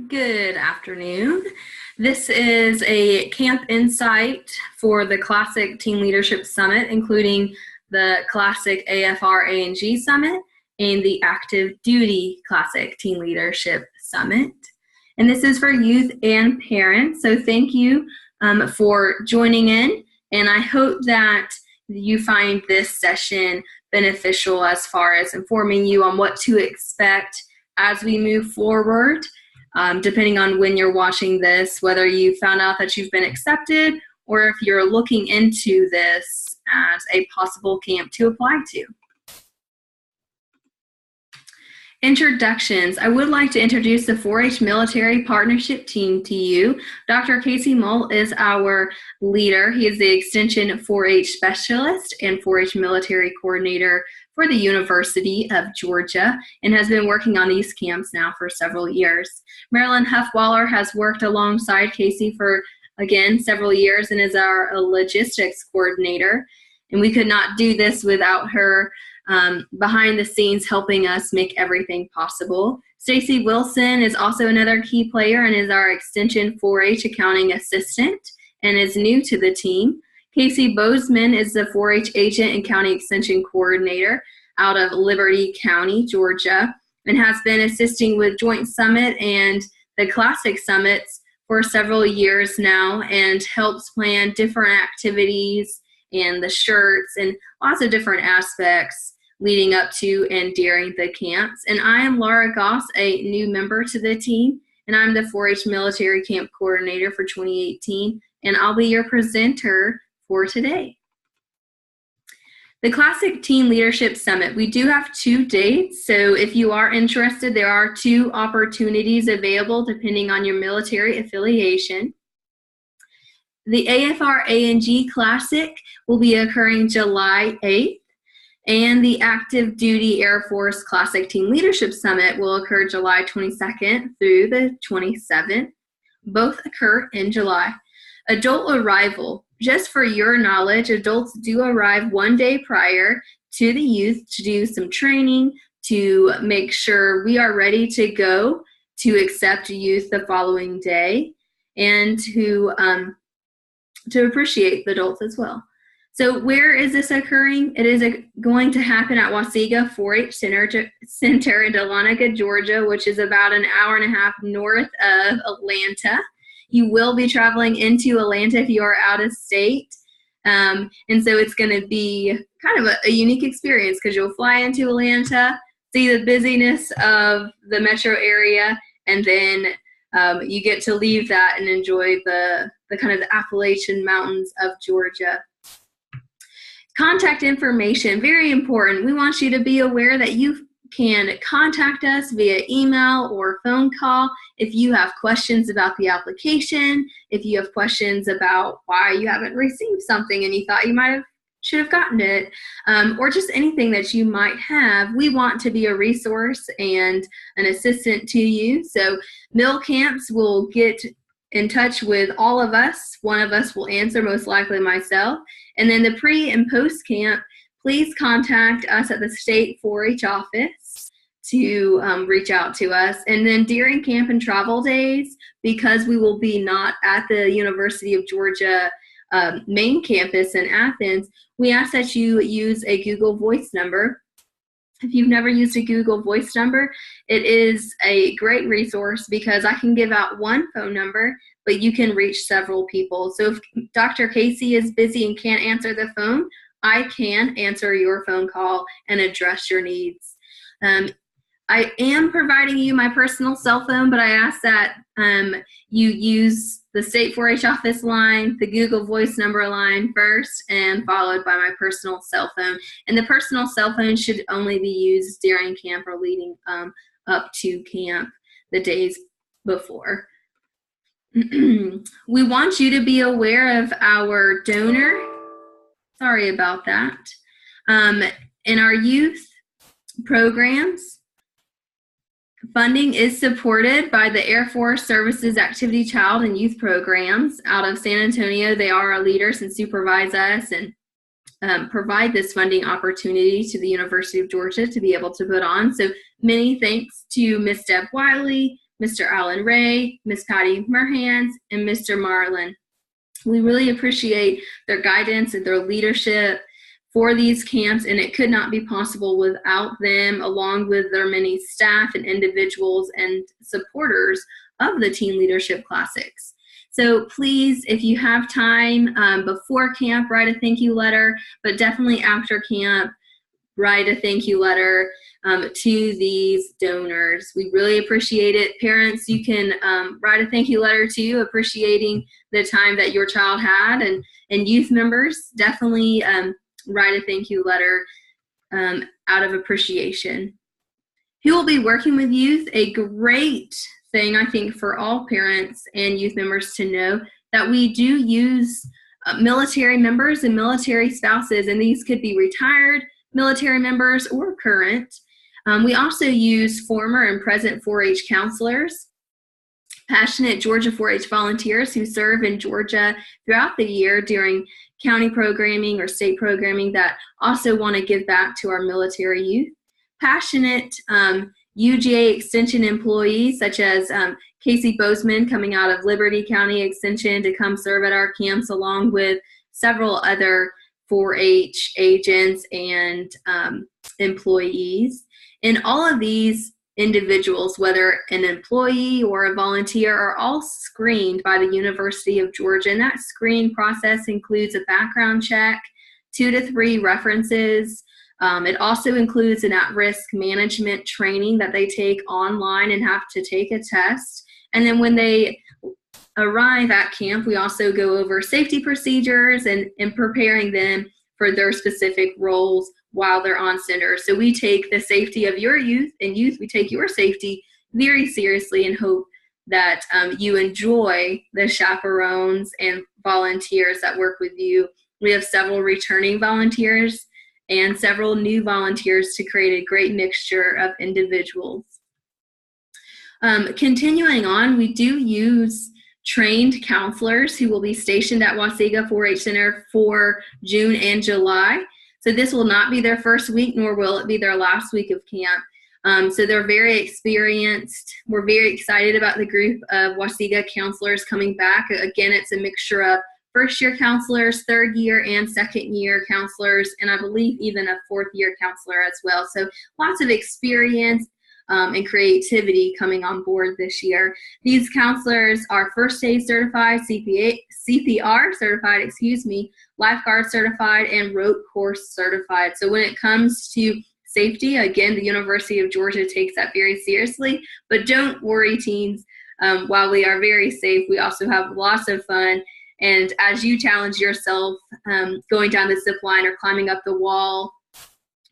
Good afternoon. This is a camp insight for the Classic Team Leadership Summit, including the Classic AFR A&G Summit and the Active Duty Classic Team Leadership Summit. And this is for youth and parents, so thank you for joining in, and I hope that you find this session beneficial as far as informing you on what to expect as we move forward. Depending on when you're watching this, whether you found out that you've been accepted or if you're looking into this as a possible camp to apply to. Introductions. I would like to introduce the 4-H Military Partnership Team to you. Dr. Casey Mull is our leader. He is the Extension 4-H Specialist and 4-H Military Coordinator for the University of Georgia and has been working on these camps now for several years. Marilyn Huffwaller has worked alongside Casey for, again, several years and is our logistics coordinator. And we could not do this without her behind the scenes helping us make everything possible. Stacy Wilson is also another key player and is our Extension 4-H Accounting Assistant and is new to the team. Casey Bozeman is the 4-H Agent and County Extension Coordinator out of Liberty County, Georgia, and has been assisting with Joint Summit and the Classic Summits for several years now and helps plan different activities and the shirts and lots of different aspects leading up to and during the camps. And I am Laura Goss, a new member to the team, and I'm the 4-H Military Camp Coordinator for 2018, and I'll be your presenter for today. The Classic Team Leadership Summit, we do have 2 dates, so if you are interested, there are 2 opportunities available depending on your military affiliation. The AFR A&G Classic will be occurring July 8th, and the Active Duty Air Force Classic Team Leadership Summit will occur July 22nd through the 27th. Both occur in July. Adult arrival. Just for your knowledge, adults do arrive 1 day prior to the youth to do some training to make sure we are ready to go to accept youth the following day and to appreciate the adults as well. So where is this occurring? It is going to happen at Wauseega 4-H Center in Dahlonega, Georgia, which is about an hour and a half north of Atlanta. You will be traveling into Atlanta if you are out of state. And so it's going to be kind of a unique experience because you'll fly into Atlanta, see the busyness of the metro area, and then you get to leave that and enjoy the kind of the Appalachian Mountains of Georgia. Contact information, very important. We want you to be aware that you can contact us via email or phone call if you have questions about the application, if you have questions about why you haven't received something and you thought you should have gotten it, or just anything that you might have. We want to be a resource and an assistant to you. So Mill Camps will get in touch with all of us. One of us will answer, most likely myself. And then the pre and post camp, please contact us at the state 4-H office to reach out to us. And then during camp and travel days, because we will be not at the University of Georgia main campus in Athens, we ask that you use a Google Voice number. If you've never used a Google Voice number, it is a great resource because I can give out one phone number, but you can reach several people. So if Dr. Casey is busy and can't answer the phone, I can answer your phone call and address your needs. I am providing you my personal cell phone, but I ask that you use the State 4-H office line, the Google Voice number line first, and followed by my personal cell phone. And the personal cell phone should only be used during camp or leading up to camp the days before. We want you to be aware of our donor. Sorry about that. In our youth programs, funding is supported by the Air Force Services Activity Child and Youth Programs out of San Antonio. They are our leaders and supervise us and provide this funding opportunity to the University of Georgia to be able to put on. So many thanks to Ms. Deb Wiley, Mr. Alan Ray, Miss Patty Merhans, and Mr. Marlin. We really appreciate their guidance and their leadership for these camps, and it could not be possible without them, along with their many staff and individuals and supporters of the Teen Leadership Classics. So please, if you have time before camp, write a thank you letter, but definitely after camp, write a thank you letter to these donors. We really appreciate it. Parents, you can write a thank you letter too, appreciating the time that your child had, and youth members, definitely write a thank you letter out of appreciation. Who will be working with youth? A great thing, I think, for all parents and youth members to know that we do use military members and military spouses, and these could be retired military members or current. We also use former and present 4-H counselors, passionate Georgia 4-H volunteers who serve in Georgia throughout the year during county programming or state programming that also want to give back to our military youth, passionate UGA Extension employees such as Casey Bozeman coming out of Liberty County Extension to come serve at our camps, along with several other 4-H agents and employees. And all of these individuals, whether an employee or a volunteer, are all screened by the University of Georgia. And that screening process includes a background check, 2 to 3 references. It also includes an at-risk management training that they take online and have to take a test. And then when they arrive at camp, we also go over safety procedures and preparing them for their specific roles while they're on center. So we take the safety of your youth, and youth, we take your safety very seriously and hope that you enjoy the chaperones and volunteers that work with you. We have several returning volunteers and several new volunteers to create a great mixture of individuals. Continuing on, we do use trained counselors who will be stationed at Wasaga 4-H Center for June and July. So this will not be their first week, nor will it be their last week of camp. So they're very experienced. We're very excited about the group of Wasaga counselors coming back. Again, it's a mixture of first-year counselors, third-year and second-year counselors, and I believe even a fourth-year counselor as well. So lots of experience and creativity coming on board this year. These counselors are first aid certified, CPR certified, lifeguard certified, and rope course certified. So when it comes to safety, again, the University of Georgia takes that very seriously, but don't worry, teens. While we are very safe, we also have lots of fun. And as you challenge yourself going down the zip line or climbing up the wall,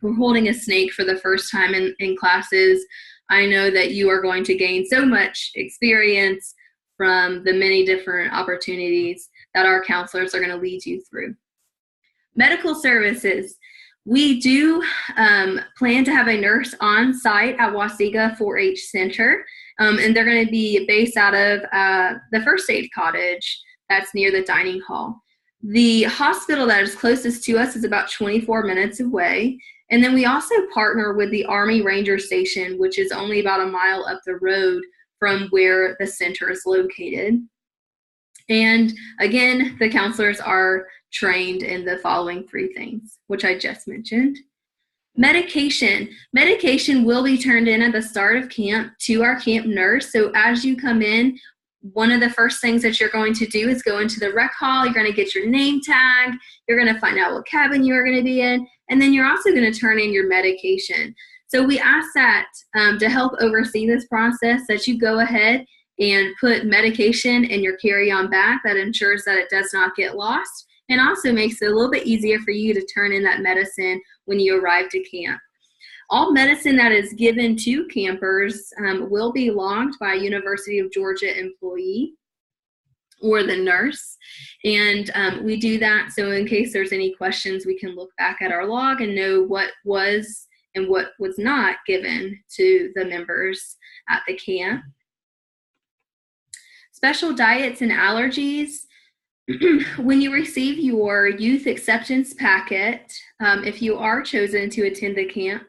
or holding a snake for the first time in classes, I know that you are going to gain so much experience from the many different opportunities that our counselors are going to lead you through. Medical services. We do plan to have a nurse on site at Wasaga 4-H Center, and they're going to be based out of the first aid cottage that's near the dining hall. The hospital that is closest to us is about 24 minutes away. And then we also partner with the Army Ranger Station, which is only about a mile up the road from where the center is located. And again, the counselors are trained in the following 3 things, which I just mentioned. Medication. Medication will be turned in at the start of camp to our camp nurse. So as you come in, one of the first things that you're going to do is go into the rec hall. You're going to get your name tag. You're going to find out what cabin you're going to be in. And then you're also going to turn in your medication. So we ask that to help oversee this process, that you go ahead and put medication in your carry-on bag. That ensures that it does not get lost, and also makes it a little bit easier for you to turn in that medicine when you arrive to camp. All medicine that is given to campers will be logged by a University of Georgia employee or the nurse. And we do that so in case there's any questions, we can look back at our log and know what was and what was not given to the members at the camp. Special diets and allergies. When you receive your youth acceptance packet, if you are chosen to attend the camp,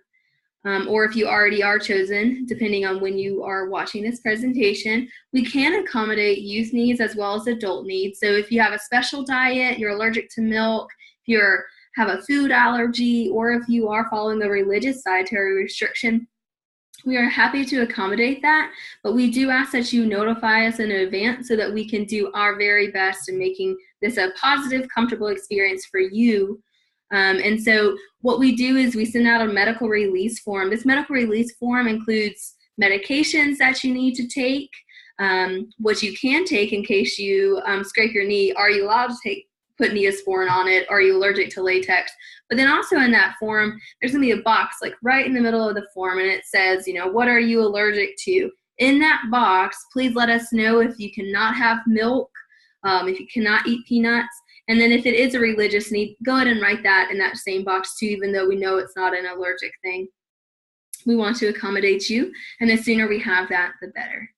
or if you already are chosen, depending on when you are watching this presentation, we can accommodate youth needs as well as adult needs. So if you have a special diet, you're allergic to milk, if you have a food allergy, or if you are following a religious dietary restriction, we are happy to accommodate that, but we do ask that you notify us in advance so that we can do our very best in making this a positive, comfortable experience for you. And so what we do is we send out a medical release form. This medical release form includes medications that you need to take, what you can take in case you scrape your knee. Are you allowed to put Neosporin on it? Are you allergic to latex? But then also in that form, there's going to be a box like right in the middle of the form, and it says, what are you allergic to? In that box, please let us know if you cannot have milk, if you cannot eat peanuts, and then if it is a religious need, go ahead and write that in that same box too, even though we know it's not an allergic thing. We want to accommodate you, and the sooner we have that, the better.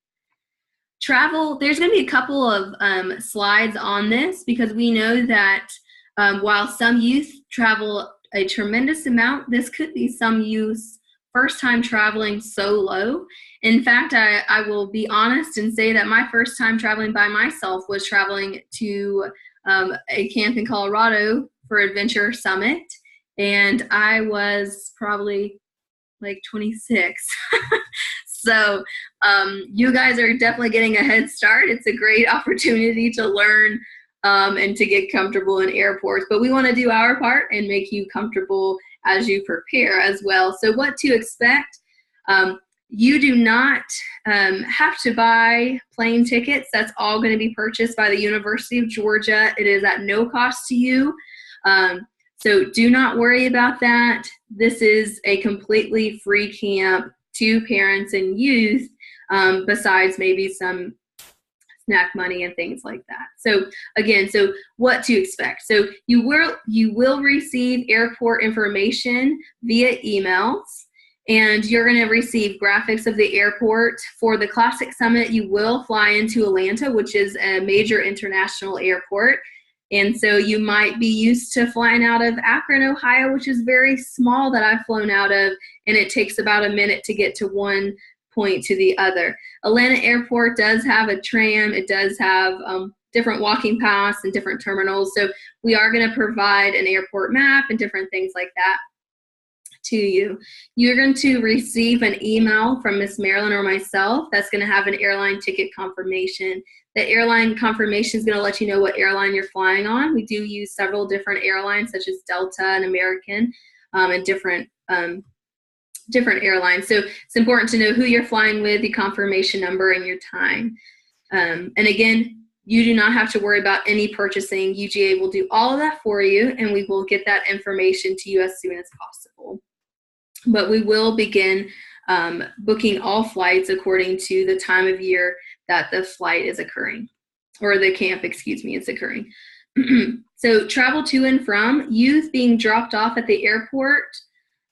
Travel, there's going to be a couple of slides on this because we know that while some youth travel a tremendous amount, this could be some youth's first time traveling solo. In fact, I will be honest and say that my first time traveling by myself was traveling to a camp in Colorado for Adventure Summit, and I was probably like 26. So you guys are definitely getting a head start. It's a great opportunity to learn and to get comfortable in airports, but we want to do our part and make you comfortable as you prepare as well. So what to expect? You do not have to buy plane tickets. That's all going to be purchased by the University of Georgia. It is at no cost to you. So do not worry about that. This is a completely free camp to parents and youth, besides maybe some snack money and things like that. So again, so what to expect. So you will receive airport information via emails, and you're going to receive graphics of the airport. For the Classic Summit, you will fly into Atlanta, which is a major international airport. And so you might be used to flying out of Akron, Ohio, which is very small that I've flown out of, and it takes about a minute to get to one point to the other. Atlanta Airport does have a tram. It does have different walking paths and different terminals. So we are going to provide an airport map and different things like that to you. You're going to receive an email from Miss Marilyn or myself that's going to have an airline ticket confirmation. The airline confirmation is going to let you know what airline you're flying on. We do use several different airlines such as Delta and American, and different airlines. So it's important to know who you're flying with, the confirmation number, and your time. And again, you do not have to worry about any purchasing. UGA will do all of that for you, and we will get that information to you as soon as possible. But we will begin booking all flights according to the time of year that the flight is occurring, or the camp, is occurring. So travel to and from, youth being dropped off at the airport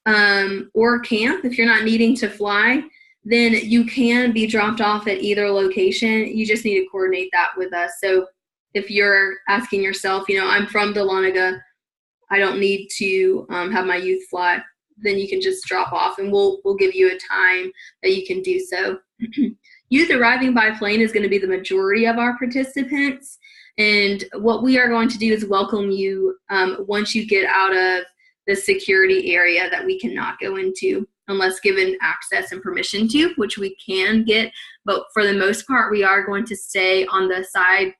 or camp. If you're not needing to fly, then you can be dropped off at either location. You just need to coordinate that with us. So if you're asking yourself, I'm from Dahlonega, I don't need to have my youth fly, then you can just drop off, and we'll give you a time that you can do so. Youth arriving by plane is going to be the majority of our participants, and what we are going to do is welcome you once you get out of the security area that we cannot go into unless given access and permission to, which we can get, but for the most part, we are going to stay on the side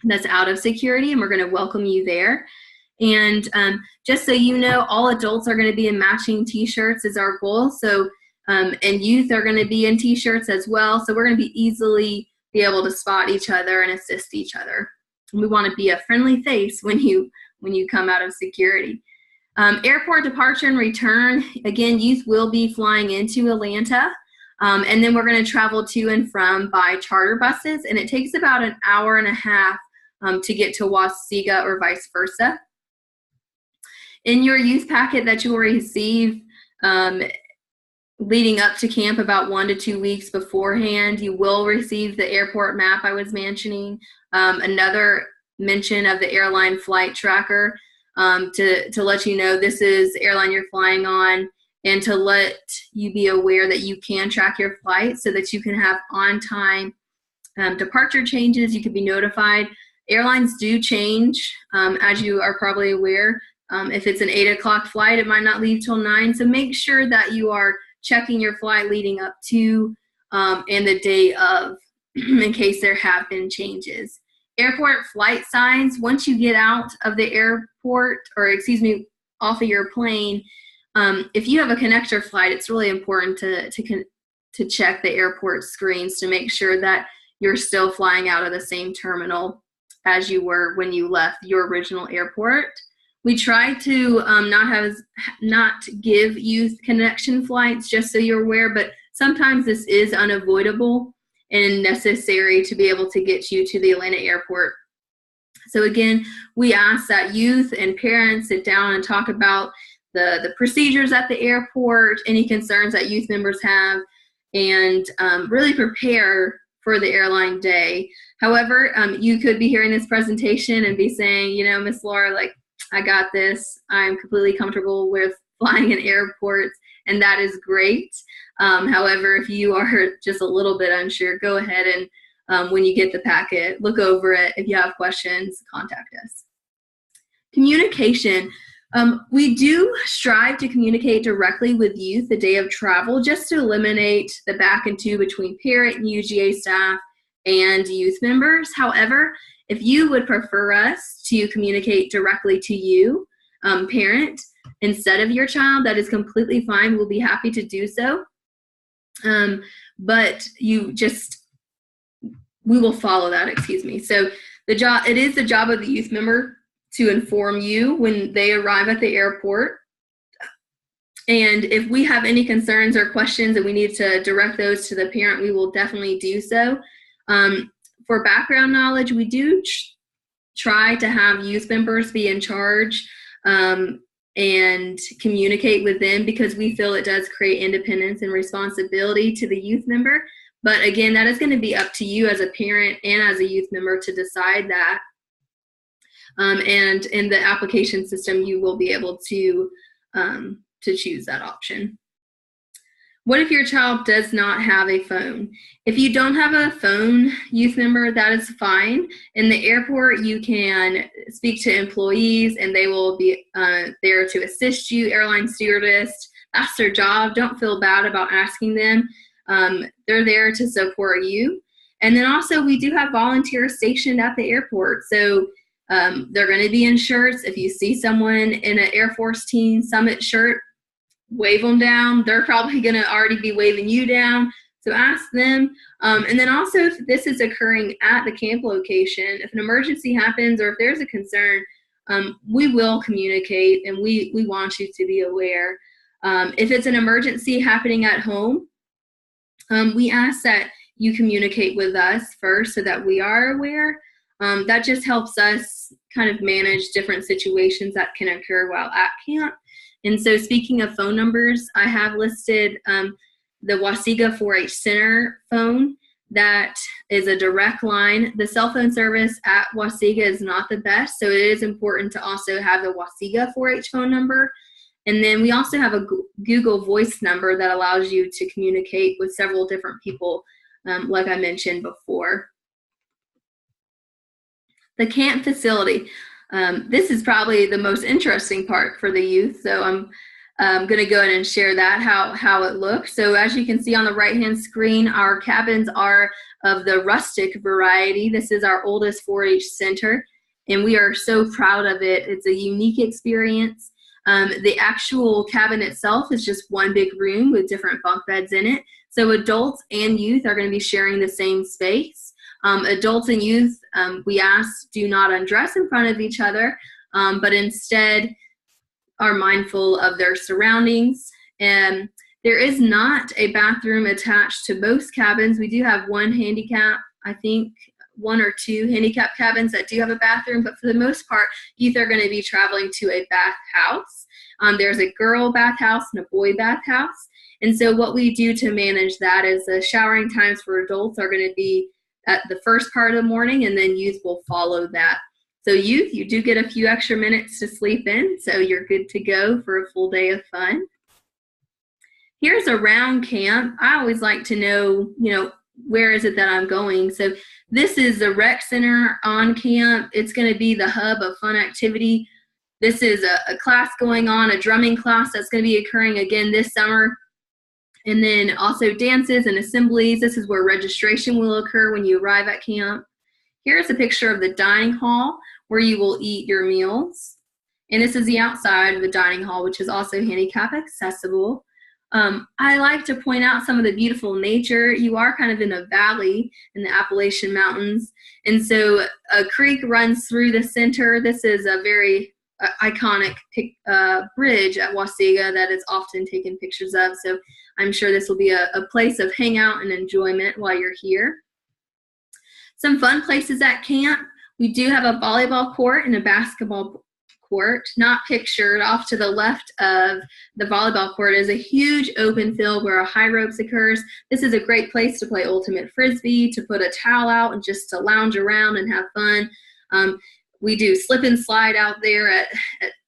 that's out of security, and we're going to welcome you there. And just so you know, all adults are going to be in matching t-shirts is our goal. So, and youth are going to be in t-shirts as well. So we're going to be easily be able to spot each other and assist each other. And we want to be a friendly face when you come out of security. Airport departure and return. Again, youth will be flying into Atlanta. And then we're going to travel to and from by charter buses. And it takes about an hour and a half to get to Wausaga or vice versa. In your youth packet that you will receive leading up to camp about 1 to 2 weeks beforehand, you will receive the airport map I was mentioning, another mention of the airline flight tracker to let you know this is the airline you're flying on, and to let you be aware that you can track your flight so that you can have on-time departure changes. You could be notified. Airlines do change, as you are probably aware. If it's an 8 o'clock flight, it might not leave till 9. So make sure that you are checking your flight leading up to and the day of in case there have been changes. Airport flight signs, once you get out of the airport, or excuse me, off of your plane, if you have a connector flight, it's really important to check the airport screens to make sure that you're still flying out of the same terminal as you were when you left your original airport. We try to not give youth connection flights, just so you're aware, but sometimes this is unavoidable and necessary to be able to get you to the Atlanta airport. So again, we ask that youth and parents sit down and talk about the procedures at the airport, any concerns that youth members have, and really prepare for the airline day. However, you could be hearing this presentation and be saying, you know, Miss Laura, like, I got this. I'm completely comfortable with flying in airports, and that is great. However, if you are just a little bit unsure, go ahead and when you get the packet, look over it. If you have questions, contact us. Communication. We do strive to communicate directly with youth the day of travel, just to eliminate the back and two between parent and UGA staff and youth members. However, if you would prefer us to communicate directly to you, parent, instead of your child, that is completely fine. We'll be happy to do so. But we will follow that, excuse me. So it is the job of the youth member to inform you when they arrive at the airport. And if we have any concerns or questions and we need to direct those to the parent, we will definitely do so. For background knowledge, we do try to have youth members be in charge and communicate with them, because we feel it does create independence and responsibility to the youth member. But again, that is going to be up to you as a parent and as a youth member to decide that. And in the application system, you will be able to choose that option. What if your child does not have a phone? If you don't have a phone, youth member, that is fine. In the airport, you can speak to employees and they will be there to assist you. Airline stewardess, that's their job. Don't feel bad about asking them. They're there to support you. And then also we do have volunteers stationed at the airport. So they're going to be in shirts. If you see someone in an Air Force Teen Summit shirt, wave them down. They're probably going to already be waving you down. So ask them. And then also, if this is occurring at the camp location, if an emergency happens or if there's a concern, we will communicate and we want you to be aware. If it's an emergency happening at home, we ask that you communicate with us first so that we are aware. That just helps us kind of manage different situations that can occur while at camp. And so speaking of phone numbers, I have listed the Wasiga 4-H Center phone. That is a direct line. The cell phone service at Wasiga is not the best, so it is important to also have the Wasiga 4-H phone number. And then we also have a Google Voice number that allows you to communicate with several different people, like I mentioned before. The camp facility. This is probably the most interesting part for the youth, so I'm going to go ahead and share that, how it looks. So as you can see on the right-hand screen, our cabins are of the rustic variety. This is our oldest 4-H center, and we are so proud of it. It's a unique experience. The actual cabin itself is just one big room with different bunk beds in it. So adults and youth are going to be sharing the same space. Adults and youth, we ask, do not undress in front of each other, but instead are mindful of their surroundings. And there is not a bathroom attached to most cabins. We do have one handicap, I think one or two handicap cabins that do have a bathroom, but for the most part, youth are going to be traveling to a bath house. There's a girl bathhouse and a boy bathhouse. And so what we do to manage that is the showering times for adults are going to be at the first part of the morning, and then youth will follow that. So youth, you do get a few extra minutes to sleep in, so you're good to go for a full day of fun. Here's around camp. I always like to know, where is it that I'm going? So this is the rec center on camp. It's going to be the hub of fun activity. This is a class going on, a drumming class that's going to be occurring again this summer. And then also dances and assemblies. This is where registration will occur when you arrive at camp. Here's a picture of the dining hall where you will eat your meals. And this is the outside of the dining hall, which is also handicap accessible. I like to point out some of the beautiful nature. You are kind of in a valley in the Appalachian Mountains. And so a creek runs through the center. This is a very iconic bridge at Wausiga that is often taken pictures of. So I'm sure this will be a place of hangout and enjoyment while you're here. Some fun places at camp. We do have a volleyball court and a basketball court, not pictured. Off to the left of the volleyball court is a huge open field where a high ropes occurs. This is a great place to play ultimate frisbee, to put a towel out and just to lounge around and have fun. We do slip and slide out there at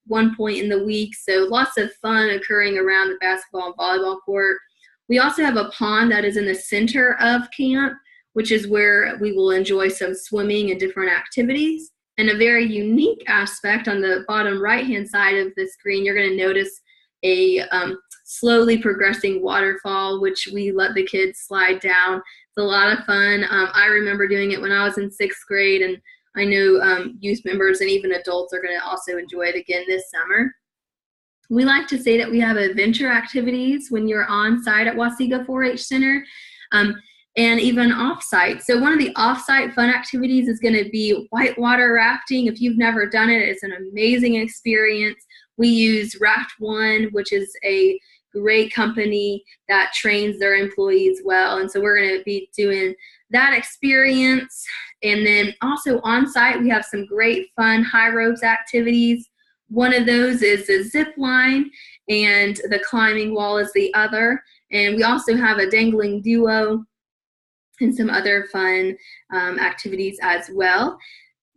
one point in the week, so lots of fun occurring around the basketball and volleyball court. We also have a pond that is in the center of camp, which is where we will enjoy some swimming and different activities. And a very unique aspect on the bottom right-hand side of the screen, you're going to notice a slowly progressing waterfall, which we let the kids slide down. It's a lot of fun. I remember doing it when I was in 6th grade, and I know youth members and even adults are going to also enjoy it again this summer. We like to say that we have adventure activities when you're on site at Wausiga 4-H Center. And even off-site. So one of the off-site fun activities is going to be whitewater rafting. If you've never done it, it's an amazing experience. We use Raft One, which is a great company that trains their employees well. And so we're going to be doing that experience. And then also on-site, we have some great fun high ropes activities. One of those is the zip line, and the climbing wall is the other. And we also have a dangling duo and some other fun activities as well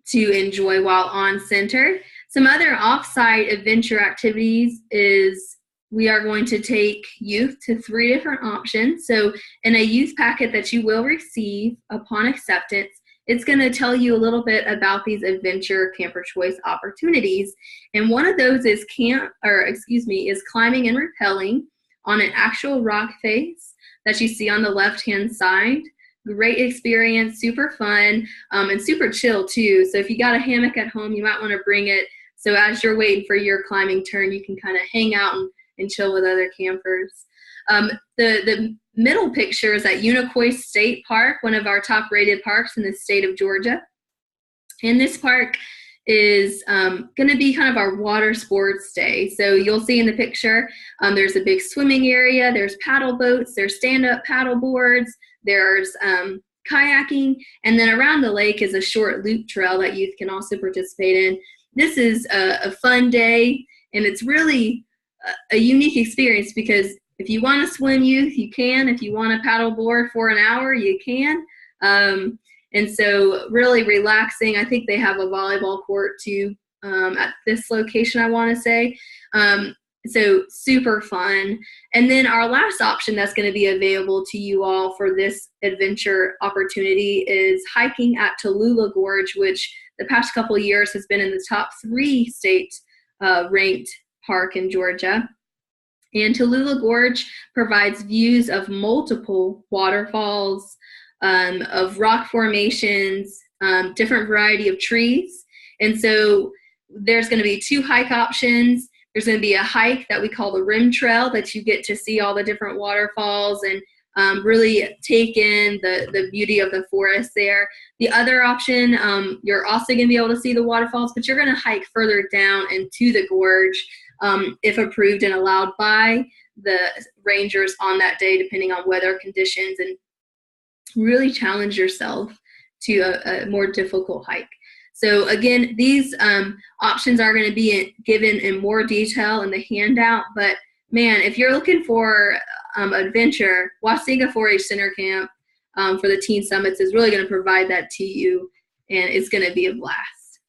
to enjoy while on center. Some other off-site adventure activities is we are going to take youth to 3 different options. So in a youth packet that you will receive upon acceptance, it's going to tell you a little bit about these adventure camper choice opportunities. And one of those is climbing and rappelling on an actual rock face that you see on the left-hand side. Great experience, super fun, and super chill too. So if you got a hammock at home, you might want to bring it. So as you're waiting for your climbing turn, you can kind of hang out and chill with other campers. The middle picture is at Unicoi State Park, one of our top rated parks in the state of Georgia. And this park is going to be kind of our water sports day. So you'll see in the picture, there's a big swimming area, there's paddle boats, there's stand-up paddle boards, there's kayaking, and then around the lake is a short loop trail that youth can also participate in. This is a fun day, and it's really a unique experience because if you want to swim, youth, you can. If you want to paddle board for an hour, you can. And so really relaxing. I think they have a volleyball court too at this location, I want to say. So super fun. And then our last option that's going to be available to you all for this adventure opportunity is hiking at Tallulah Gorge, which the past couple of years has been in the top 3 state ranked park in Georgia. And Tallulah Gorge provides views of multiple waterfalls, of rock formations, different variety of trees. And so there's going to be 2 hike options. There's going to be a hike that we call the Rim Trail that you get to see all the different waterfalls and really take in the beauty of the forest there. The other option, you're also going to be able to see the waterfalls, but you're going to hike further down into the gorge if approved and allowed by the rangers on that day, depending on weather conditions, and really challenge yourself to a more difficult hike. So again, these options are going to be given in more detail in the handout, but man, if you're looking for adventure, Wausiga 4-H Center Camp for the Teen Summits is really going to provide that to you, and it's going to be a blast.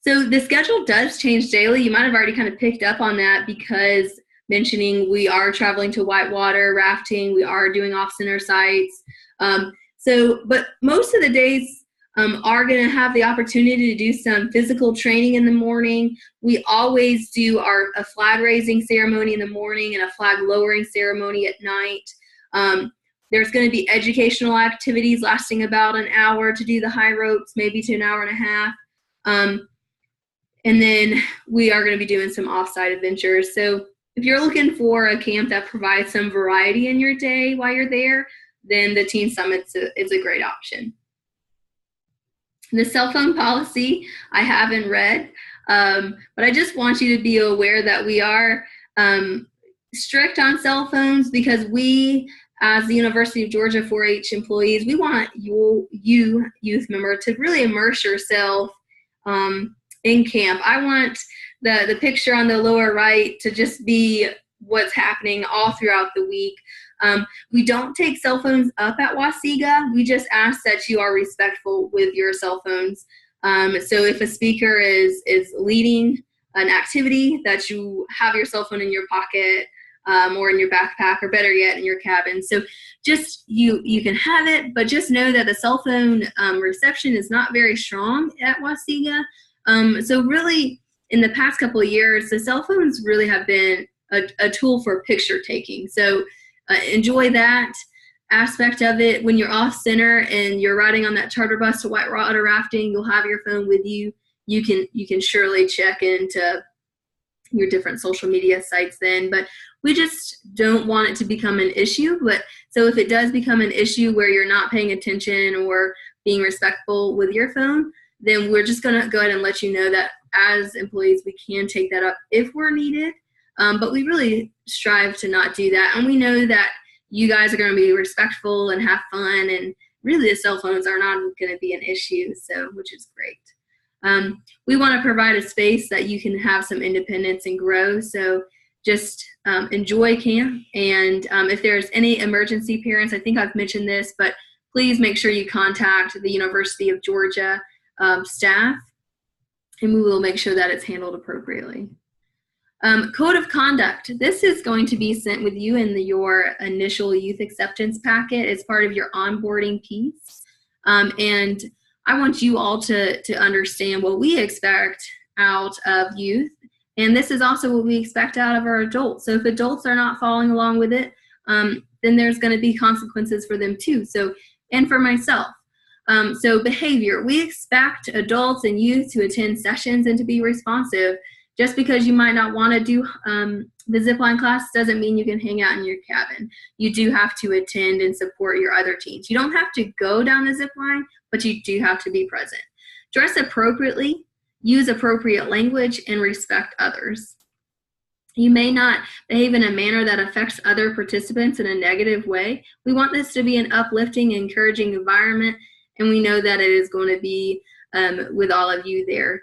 So the schedule does change daily. You might have already kind of picked up on that because mentioning we are traveling to whitewater rafting. We are doing off-center sites. But most of the days are going to have the opportunity to do some physical training in the morning. We always do a flag raising ceremony in the morning and a flag lowering ceremony at night. There's going to be educational activities lasting about an hour to do the high ropes, maybe to an hour and a half. And then we are going to be doing some off-site adventures. So if you're looking for a camp that provides some variety in your day while you're there, then the Teen Summit is a great option. The cell phone policy I haven't read, but I just want you to be aware that we are strict on cell phones because we, as the University of Georgia 4-H employees, we want you youth member to really immerse yourself in camp. I want the picture on the lower right to just be what's happening all throughout the week. We don't take cell phones up at Wasiga. We just ask that you are respectful with your cell phones. So if a speaker is leading an activity, that you have your cell phone in your pocket or in your backpack, or better yet, in your cabin. So just you can have it, but just know that the cell phone reception is not very strong at Wasiga. So really, in the past couple of years, the cell phones really have been a tool for picture taking. So enjoy that aspect of it. When you're off center and you're riding on that charter bus to whitewater rafting, you'll have your phone with you. You can surely check into your different social media sites then, but we just don't want it to become an issue. But so if it does become an issue where you're not paying attention or being respectful with your phone, then we're just going to go ahead and let you know that as employees, we can take that up if we're needed. But we really strive to not do that. And we know that you guys are going to be respectful and have fun. And really, the cell phones are not going to be an issue, which is great. We want to provide a space that you can have some independence and grow. So just enjoy camp. And if there's any emergency parents, I think I've mentioned this, but please make sure you contact the University of Georgia staff, and we will make sure that it's handled appropriately. Code of conduct. This is going to be sent with you in your initial youth acceptance packet as part of your onboarding piece. And I want you all to understand what we expect out of youth. And this is also what we expect out of our adults. So if adults are not following along with it, then there's going to be consequences for them too. So, and for myself. So behavior. We expect adults and youth to attend sessions and to be responsive. Just because you might not want to do the zipline class doesn't mean you can hang out in your cabin. You do have to attend and support your other teams. You don't have to go down the zipline, but you do have to be present. Dress appropriately, use appropriate language, and respect others. You may not behave in a manner that affects other participants in a negative way. We want this to be an uplifting, encouraging environment, and we know that it is going to be with all of you there.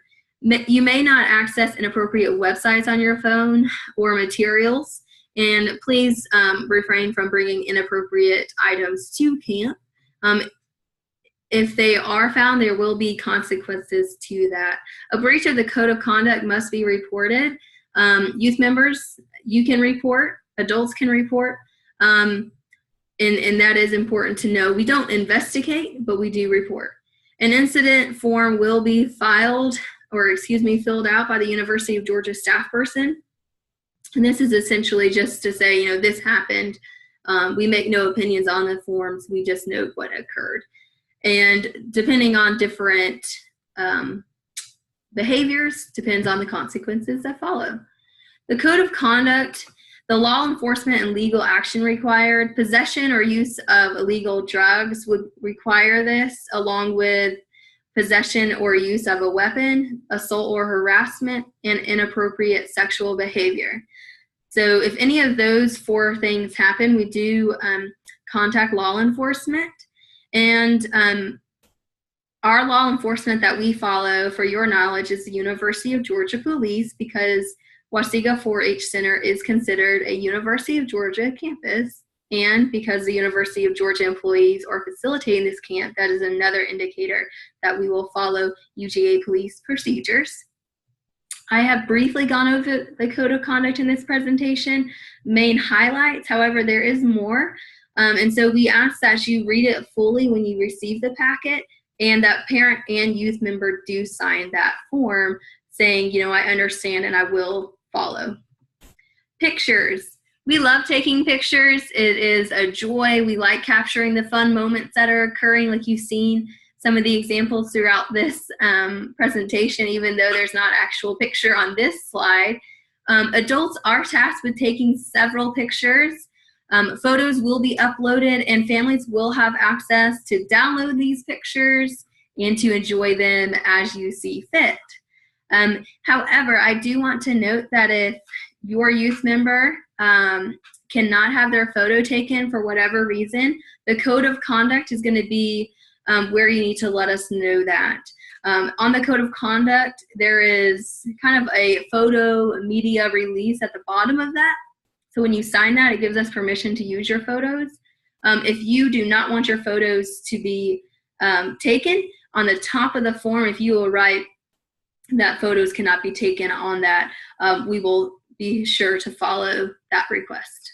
You may not access inappropriate websites on your phone or materials, and please refrain from bringing inappropriate items to camp. If they are found, there will be consequences to that. A breach of the code of conduct must be reported. Youth members, you can report, adults can report, and that is important to know. We don't investigate, but we do report. An incident form will be filled out by the University of Georgia staff person. And this is essentially just to say, this happened. We make no opinions on the forms. We just note what occurred. And depending on different behaviors, depends on the consequences that follow. The code of conduct, the law enforcement and legal action required. Possession or use of illegal drugs would require this, along with possession or use of a weapon, assault or harassment, and inappropriate sexual behavior. So if any of those 4 things happen, we do contact law enforcement. And our law enforcement that we follow, for your knowledge, is the University of Georgia Police, because Wasiga 4-H Center is considered a University of Georgia campus. And because the University of Georgia employees are facilitating this camp, that is another indicator that we will follow UGA police procedures. I have briefly gone over the code of conduct in this presentation, main highlights. However, there is more. And so we ask that you read it fully when you receive the packet, and that parent and youth member do sign that form saying, you know, I understand and I will follow. Pictures. We love taking pictures. It is a joy. We like capturing the fun moments that are occurring, like you've seen some of the examples throughout this presentation, even though there's not actual picture on this slide. Adults are tasked with taking several pictures. Photos will be uploaded, and families will have access to download these pictures and to enjoy them as you see fit. However, I do want to note that if your youth member cannot have their photo taken for whatever reason, the code of conduct is going to be where you need to let us know that. On the code of conduct, there is kind of a photo media release at the bottom of that. So when you sign that, it gives us permission to use your photos. If you do not want your photos to be taken, on the top of the form, if you will write that photos cannot be taken on that, we will be sure to follow that request.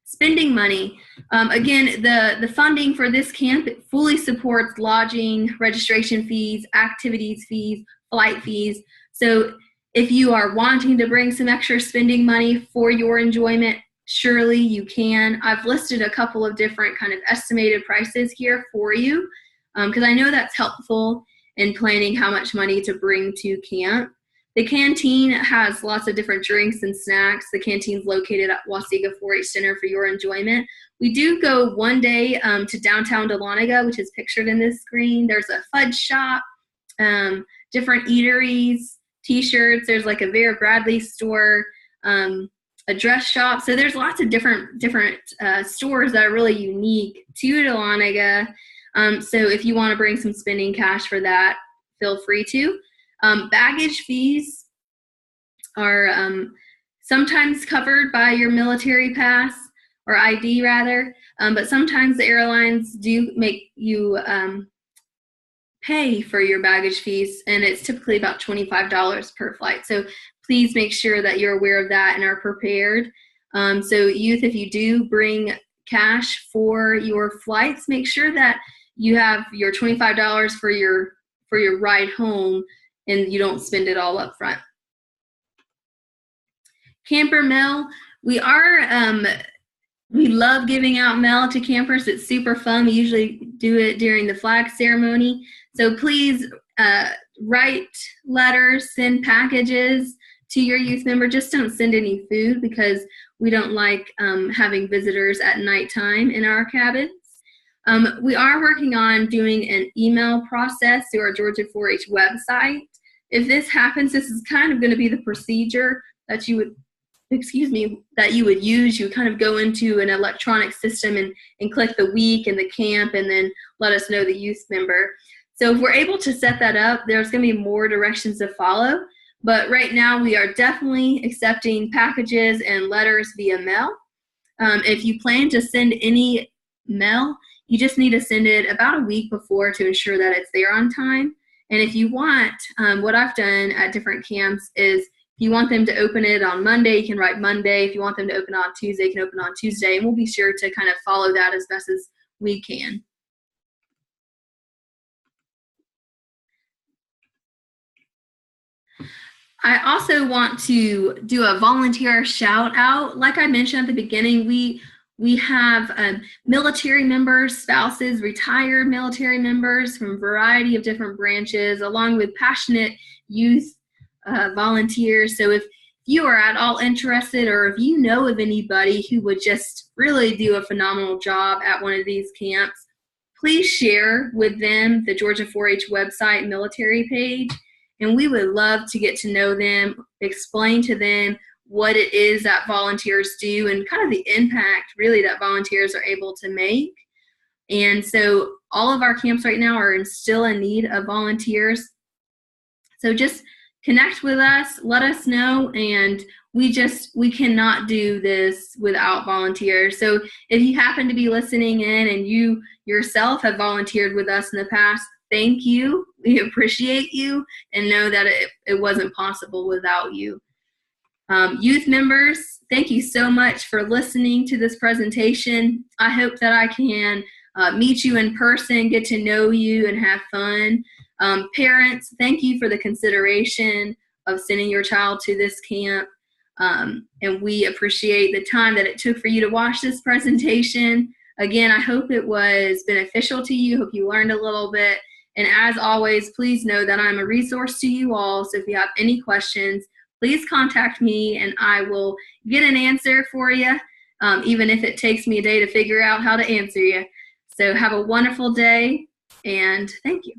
Spending money. Again, the funding for this camp fully supports lodging, registration fees, activities fees, flight fees. So if you are wanting to bring some extra spending money for your enjoyment, surely you can. I've listed a couple of different kind of estimated prices here for you because I know that's helpful in planning how much money to bring to camp. The canteen has lots of different drinks and snacks. The canteen's located at Wauseega 4-H Center for your enjoyment. We do go one day to downtown Dahlonega, which is pictured in this screen. There's a fudge shop, different eateries, t-shirts. There's like a Vera Bradley store, a dress shop. So there's lots of different stores that are really unique to Dahlonega. So if you want to bring some spending cash for that, feel free to. Baggage fees are sometimes covered by your military pass or ID rather, but sometimes the airlines do make you pay for your baggage fees, and it's typically about $25 per flight. So please make sure that you're aware of that and are prepared. So youth, if you do bring cash for your flights, make sure that you have your $25 for your ride home and you don't spend it all up front. Camper mail. We love giving out mail to campers. It's super fun. We usually do it during the flag ceremony. So please write letters, send packages to your youth member. Just don't send any food because we don't like having visitors at nighttime in our cabins. We are working on doing an email process through our Georgia 4-H website. If this happens, this is kind of going to be the procedure that you would, that you would use. You would kind of go into an electronic system and click the week and the camp and then let us know the youth member. So if we're able to set that up, there's going to be more directions to follow. But right now, we are definitely accepting packages and letters via mail. If you plan to send any mail, you just need to send it about a week before to ensure that it's there on time. And if you want, what I've done at different camps is if you want them to open it on Monday, you can write Monday. If you want them to open on Tuesday, you can open on Tuesday. And we'll be sure to kind of follow that as best as we can. I also want to do a volunteer shout out. Like I mentioned at the beginning, we have military members, spouses, retired military members from a variety of different branches, along with passionate youth volunteers. So if you are at all interested, or if you know of anybody who would just really do a phenomenal job at one of these camps, please share with them the Georgia 4-H website military page. And we would love to get to know them, explain to them what it is that volunteers do and kind of the impact really that volunteers are able to make. And so all of our camps right now are still in need of volunteers. So just connect with us, let us know, and we cannot do this without volunteers. So if you happen to be listening in and you yourself have volunteered with us in the past, thank you. We appreciate you and know that it wasn't possible without you. Youth members, thank you so much for listening to this presentation. I hope that I can meet you in person, get to know you, and have fun. Parents, thank you for the consideration of sending your child to this camp. And we appreciate the time that it took for you to watch this presentation. Again, I hope it was beneficial to you. Hope you learned a little bit. And as always, please know that I'm a resource to you all. So if you have any questions, please contact me and I will get an answer for you, even if it takes me a day to figure out how to answer you. So have a wonderful day and thank you.